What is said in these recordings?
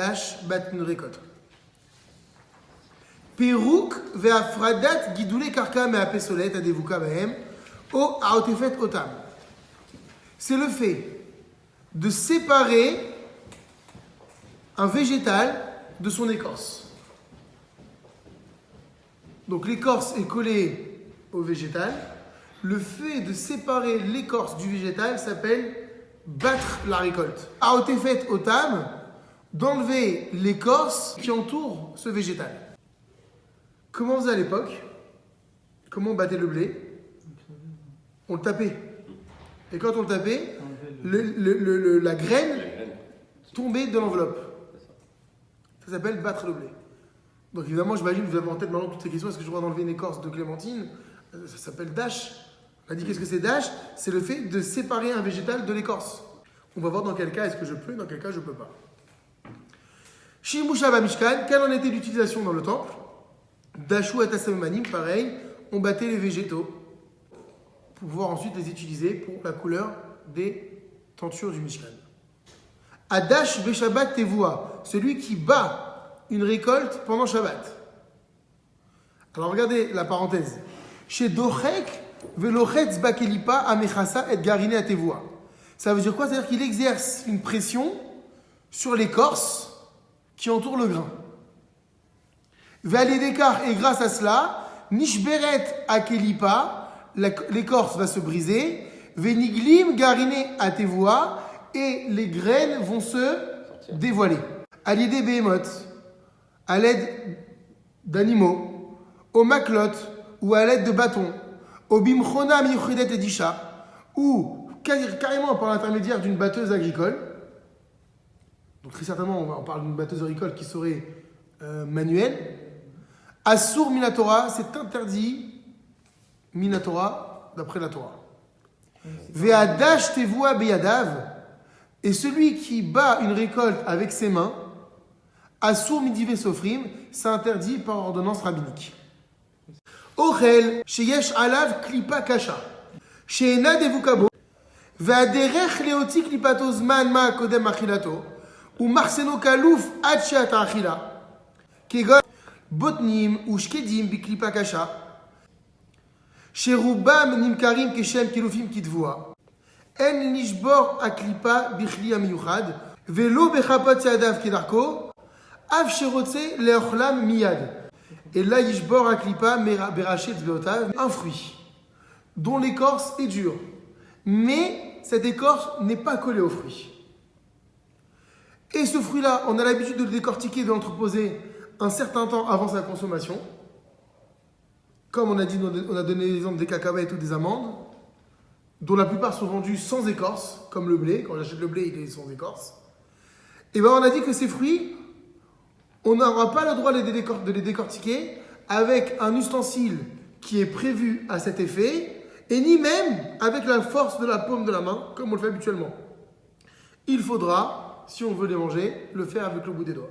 dash bat récolte. Perouk ve'afradat gidoulé karka me'apesolet adevuka bahem o aotefet otam. C'est le fait de séparer un végétal de son écorce. Donc l'écorce est collée au végétal. Le fait de séparer l'écorce du végétal s'appelle battre la récolte. Aotefet otam, d'enlever l'écorce qui entoure ce végétal. Comment on faisait à l'époque? Comment on battait le blé? On le tapait. Et quand on le tapait, la graine tombait de l'enveloppe. Ça s'appelle battre le blé. Donc évidemment, j'imagine que vous avez en tête maintenant toutes ces questions. Est-ce que je dois enlever une écorce de clémentine? Ça s'appelle dash. On a dit qu'est-ce que c'est dash? C'est le fait de séparer un végétal de l'écorce. On va voir dans quel cas est-ce que je peux, dans quel cas je ne peux pas. Shimusha Bamishkan, quelle en était l'utilisation dans le temple? Dashu et Tasamanim, pareil, on battait les végétaux pour pouvoir ensuite les utiliser pour la couleur des tentures du Mishkan. Adash Beshabbat Tevua, celui qui bat une récolte pendant Shabbat. Alors regardez la parenthèse. Chez Dochek Velochetz Bakelipa Amechasa et Garine Atevua. Ça veut dire quoi? C'est-à-dire qu'il exerce une pression sur l'écorce qui entoure le grain. Valédekar, et grâce à cela, Nishberet Akelipa, l'écorce va se briser, Veniglim Garine Atevua, et les graines vont se dévoiler. À l'idée Behemoth, à l'aide d'animaux, au maklot, ou à l'aide de bâtons, au bimchona miyuchedet edisha, ou carrément par l'intermédiaire d'une batteuse agricole. Donc très certainement, on parle d'une batteuse agricole qui serait manuelle. Assour minatora, c'est interdit minatora d'après la Torah. Ve'adash tevua beyadav, et celui qui bat une récolte avec ses mains, assour midive sofrim, c'est interdit par ordonnance rabbinique. Ochel, sheyesh alav klipa kasha, she'ena devukabo, ve'aderech leoti klipato zman ma kodem achilato, ou marseno kalouf ad she'ata achila, kegon botnim ou shkedim biklipa kasha, she'rubam nimkarim keshem kelufim kitvua, en nishbor aklipa bichli amiyuchad, ve'lo bechapot yadav kedarko, av sherotze leochlam miyad. Et là, yishbor aklipa berachet beotav, un fruit dont l'écorce est dure, mais cette écorce n'est pas collée au fruit. Et ce fruit-là, on a l'habitude de le décortiquer, de l'entreposer un certain temps avant sa consommation. Comme on a dit, on a donné l'exemple des cacahuètes ou des amandes, dont la plupart sont vendus sans écorce, comme le blé. Quand j'achète le blé, il est sans écorce. Et bien, on a dit que ces fruits, on n'aura pas le droit de les décortiquer avec un ustensile qui est prévu à cet effet, et ni même avec la force de la paume de la main, comme on le fait habituellement. Il faudra, si on veut les manger, le faire avec le bout des doigts.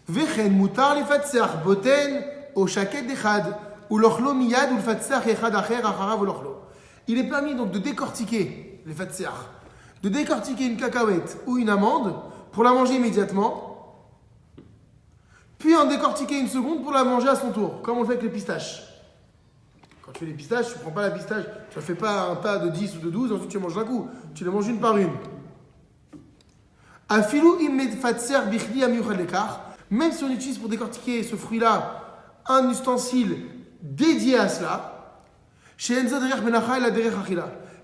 Vechen mutar lifatseach boten o shaket dechad ou lochlo miyad ou lifatseach echad acher acharav ou lochlo. Il est permis donc de décortiquer les fatseach, de décortiquer une cacahuète ou une amande pour la manger immédiatement, puis en décortiquer une seconde pour la manger à son tour, comme on le fait avec les pistaches. Quand tu fais les pistaches, tu ne prends pas la pistache, tu ne fais pas un tas de 10 ou de 12, ensuite tu manges d'un coup, tu les manges une par une. Même si on utilise pour décortiquer ce fruit-là un ustensile dédié à cela,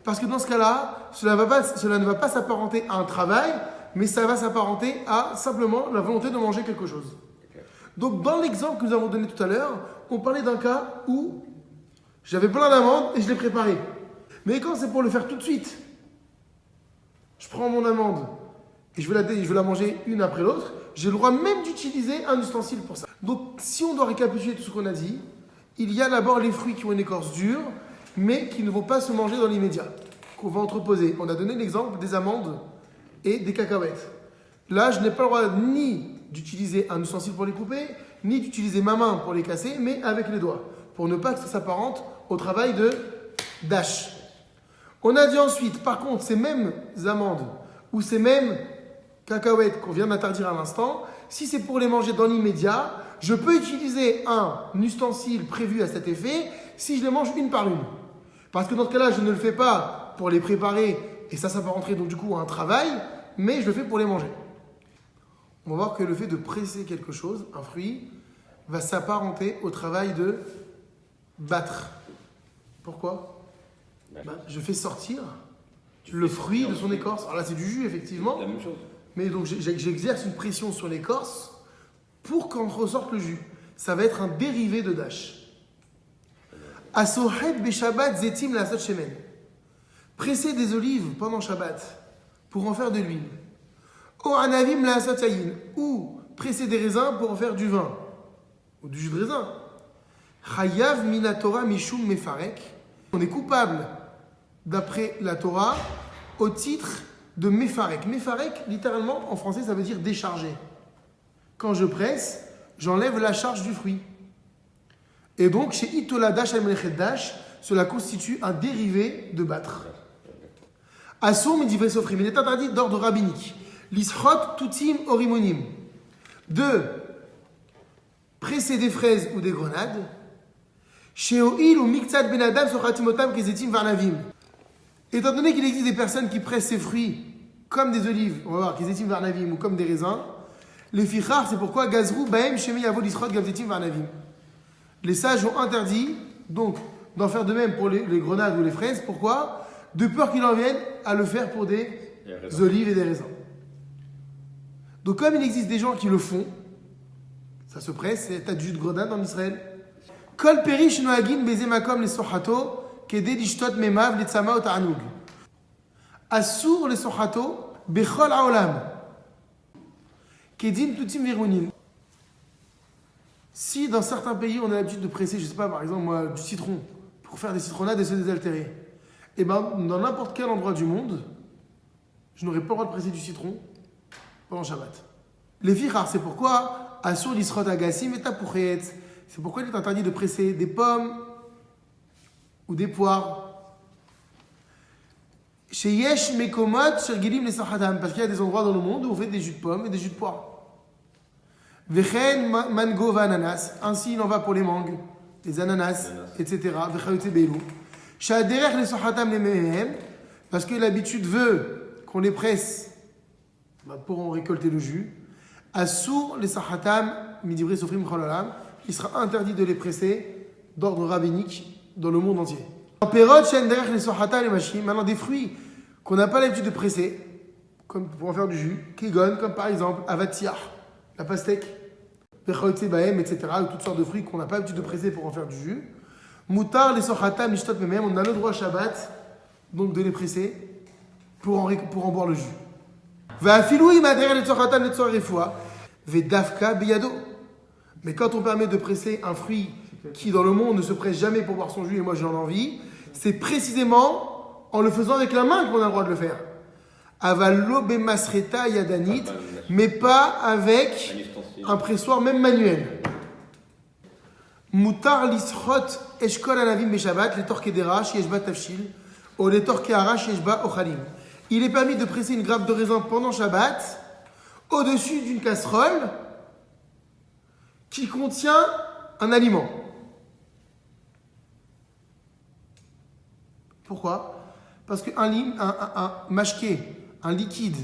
parce que dans ce cas-là, cela ne va pas s'apparenter à un travail, mais ça va s'apparenter à simplement la volonté de manger quelque chose. Donc, dans l'exemple que nous avons donné tout à l'heure, on parlait d'un cas où j'avais plein d'amandes et je l'ai préparé. Mais quand c'est pour le faire tout de suite, je prends mon amande et je veux la manger une après l'autre, j'ai le droit même d'utiliser un ustensile pour ça. Donc, si on doit récapituler tout ce qu'on a dit, il y a d'abord les fruits qui ont une écorce dure, mais qui ne vont pas se manger dans l'immédiat, qu'on va entreposer. On a donné l'exemple des amandes et des cacahuètes. Là, je n'ai pas le droit ni d'utiliser un ustensile pour les couper, ni d'utiliser ma main pour les casser, mais avec les doigts, pour ne pas que ça s'apparente au travail de dash. On a dit ensuite, par contre, ces mêmes amandes ou ces mêmes cacahuètes qu'on vient d'interdire à l'instant, si c'est pour les manger dans l'immédiat, je peux utiliser un ustensile prévu à cet effet si je les mange une par une. Parce que dans ce cas-là, je ne le fais pas pour les préparer, et ça peut rentrer donc du coup à un travail, mais je le fais pour les manger. On va voir que le fait de presser quelque chose, un fruit, va s'apparenter au travail de battre. Pourquoi ? Je fais sortir le fruit de son écorce. Alors là, c'est du jus, effectivement. La même chose. Mais donc, j'exerce une pression sur l'écorce pour qu'en ressorte le jus. Ça va être un dérivé de dash. Asohet beshabbat zetim la sot shemen. Presser des olives pendant Shabbat pour en faire de l'huile. O anavim la sot yayin. Ou presser des raisins pour en faire du vin. Ou du jus de raisin. Chayav minatora mishum mefarek. On est coupable, d'après la Torah, au titre de mefarek. Mefarek, littéralement, en français, ça veut dire décharger. Quand je presse, j'enlève la charge du fruit. Et donc, chez Itoladash al-Melechet-Dash, cela constitue un dérivé de battre. Assoum et Sofrim, il est interdit d'ordre rabbinique. L'ishot tutim orimonim. De presser des fraises ou des grenades. Chez Oil ou Miktsad ben Adam Sochatimotam Kezetim Varnavim. Étant donné qu'il existe des personnes qui pressent ces fruits comme des olives, on va voir, Kezetim Varnavim, ou comme des raisins, les fichar, c'est pourquoi Gazrou Baem Shemi Yavo Lisrot Gavzetim Varnavim. Les sages ont interdit donc d'en faire de même pour les grenades ou les fraises. Pourquoi ? De peur qu'il en vienne à le faire pour des olives et des raisins. Donc comme il existe des gens qui le font, ça se presse, c'est tas de jus de grenade en Israël. Kol perish noagin bezemakom les sochato kede lishtot memav letzama o ta'anug. Assur les sochato bechol haolam kedin tutim virunin. Si dans certains pays on a l'habitude de presser, je ne sais pas, par exemple moi, du citron pour faire des citronnades et se désaltérer, et bien dans n'importe quel endroit du monde, je n'aurais pas le droit de presser du citron pendant Shabbat. Les fichar, c'est pourquoi assur l'isrot agassim et tapouchet. C'est pourquoi il est interdit de presser des pommes ou des poires. Chez Yesh Mekomot, Shergilim les Sahadam, parce qu'il y a des endroits dans le monde où on fait des jus de pommes et des jus de poires. Vechen mango va ananas, ainsi il en va pour les mangues, les ananas, etc. Vechayotze beilou. Chez Derech les Sahadam les mehem, parce que l'habitude veut qu'on les presse pour en récolter le jus. Assur les Sahadam, midivré sofrim cholalam. Il sera interdit de les presser d'ordre rabbinique dans le monde entier. Maintenant, des fruits qu'on n'a pas l'habitude de presser, comme pour en faire du jus, kegon, comme par exemple avatsiah, la pastèque, etc., ou toutes sortes de fruits qu'on n'a pas l'habitude de presser pour en faire du jus. Moutar, les sochatam, mishtot memem, on a le droit Shabbat, donc de les presser pour en boire le jus. Va'afilou imader les sochatam, les tsoarefua, ve'dafka biyado. Mais quand on permet de presser un fruit qui dans le monde ne se presse jamais pour boire son jus et moi j'en ai envie, c'est précisément en le faisant avec la main qu'on a le droit de le faire. Avalo bemasreta yadanit, mais pas avec un pressoir même manuel. Mutar lisrot eshkol anavim beshabat, les torkedera shieshba tafshil, ou les torkeara shieshba ochalim. Il est permis de presser une grappe de raisin pendant Shabbat au-dessus d'une casserole qui contient un aliment. Pourquoi ? Parce qu'un mashké, un liquide,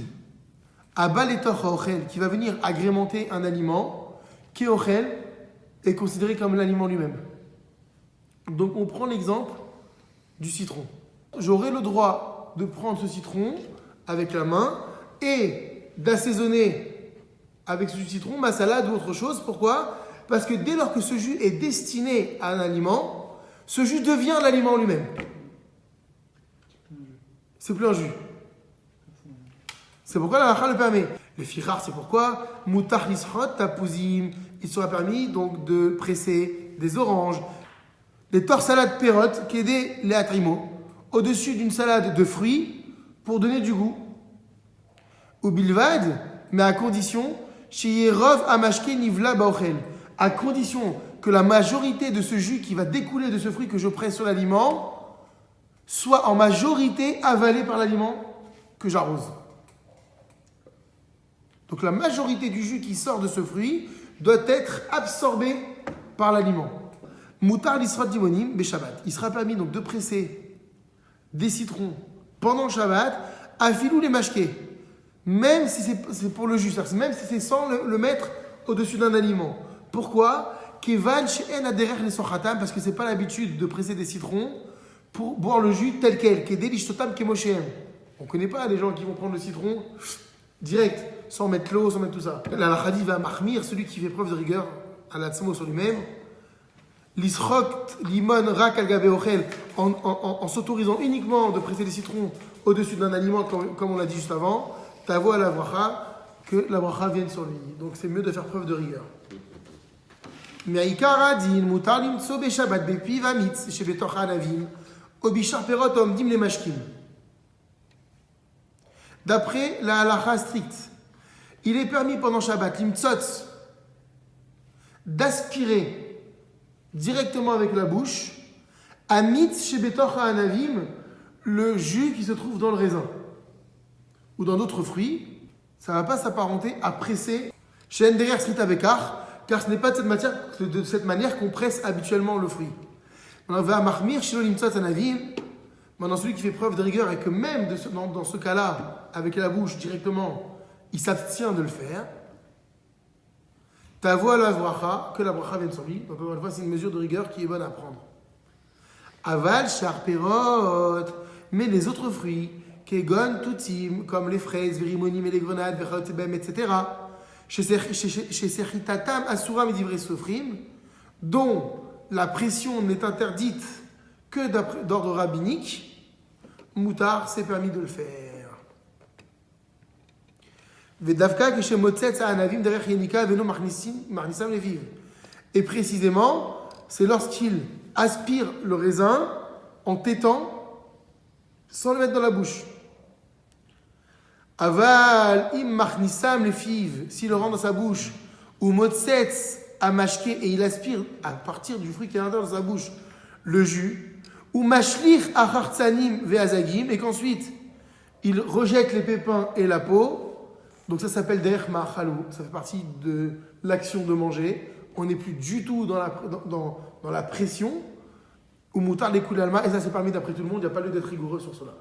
à baletoch ochel, qui va venir agrémenter un aliment, qui ochel est considéré comme l'aliment lui-même. Donc on prend l'exemple du citron. J'aurai le droit de prendre ce citron avec la main et d'assaisonner avec ce jus de citron ma salade ou autre chose. Pourquoi ? Parce que dès lors que ce jus est destiné à un aliment, ce jus devient l'aliment lui-même. C'est plus un jus. C'est pourquoi la halakha le permet. Le fichar, c'est pourquoi moutar lisrot tapuzim. Il sera permis donc de presser des oranges, des torsalades pérotes, qui aident les atrimo, au-dessus d'une salade de fruits pour donner du goût. Ou bilvad, mais à condition, sheyerov amashke nivla baochel, à condition que la majorité de ce jus qui va découler de ce fruit que je presse sur l'aliment soit en majorité avalé par l'aliment que j'arrose. Donc la majorité du jus qui sort de ce fruit doit être absorbé par l'aliment. Moutar l'israt dimonim Shabbat. Il sera permis donc de presser des citrons pendant le Shabbat, à filou les mashkés. Même si c'est pour le jus, même si c'est sans le mettre au-dessus d'un aliment. Pourquoi? Kevan she'en aderer les sochatam, parce que c'est pas l'habitude de presser des citrons pour boire le jus tel quel. Kedé lishtotam kemoshem. On connaît pas les gens qui vont prendre le citron direct, sans mettre l'eau, sans mettre tout ça. La halakha va mahmir, celui qui fait preuve de rigueur à l'atzmo sur lui-même. L'isrok limon rak al gabe ochel, en s'autorisant uniquement de presser des citrons au-dessus d'un aliment, comme on l'a dit juste avant, tavo à la bracha, que la bracha vienne sur lui. Donc c'est mieux de faire preuve de rigueur. Mais ikara din mutar limtso be shabbat be piv amitz shebetoch anavim o bishar perot omdim le mashkim. D'après la halakha stricte, il est permis pendant Shabbat limtzotz d'aspirer directement avec la bouche amitz shebetoch anavim, le jus qui se trouve dans le raisin ou dans d'autres fruits. Ça ne va pas s'apparenter à presser chez Enderer Srita Bekar, car ce n'est pas de cette manière qu'on presse habituellement le fruit. On va marmir chez l'olimtsat anavim. Maintenant, celui qui fait preuve de rigueur et que même dans ce cas-là, avec la bouche directement, il s'abstient de le faire. Ta voix la bracha, que la bracha vienne sur lui. Donc, on voit, c'est une mesure de rigueur qui est bonne à prendre. Aval, charperot, mais les autres fruits, kegon, tutim, comme les fraises, virimonim et les grenades, verotebem, etc. Chez Seritatam, Asura, Medivre Sofrim, dont la pression n'est interdite que d'ordre rabbinique, Moutar, c'est permis de le faire. Vedavka, Keshe Motzetz, Anavim, derrière Yenika, Veno Marnissam, les vives. Et précisément, c'est lorsqu'il aspire le raisin en tétant, sans le mettre dans la bouche. Aval im machnissam les fives, s'il le rend dans sa bouche, ou motsetz à mashke, et il aspire à partir du fruit qui est à l'intérieur de sa bouche le jus, ou mashlich achartsanim veazagim, et qu'ensuite il rejette les pépins et la peau, donc ça s'appelle derech ma'achalou, ça fait partie de l'action de manger, on n'est plus du tout dans la pression, ou moutar les koulalma, et ça c'est permis d'après tout le monde, il n'y a pas lieu d'être rigoureux sur cela.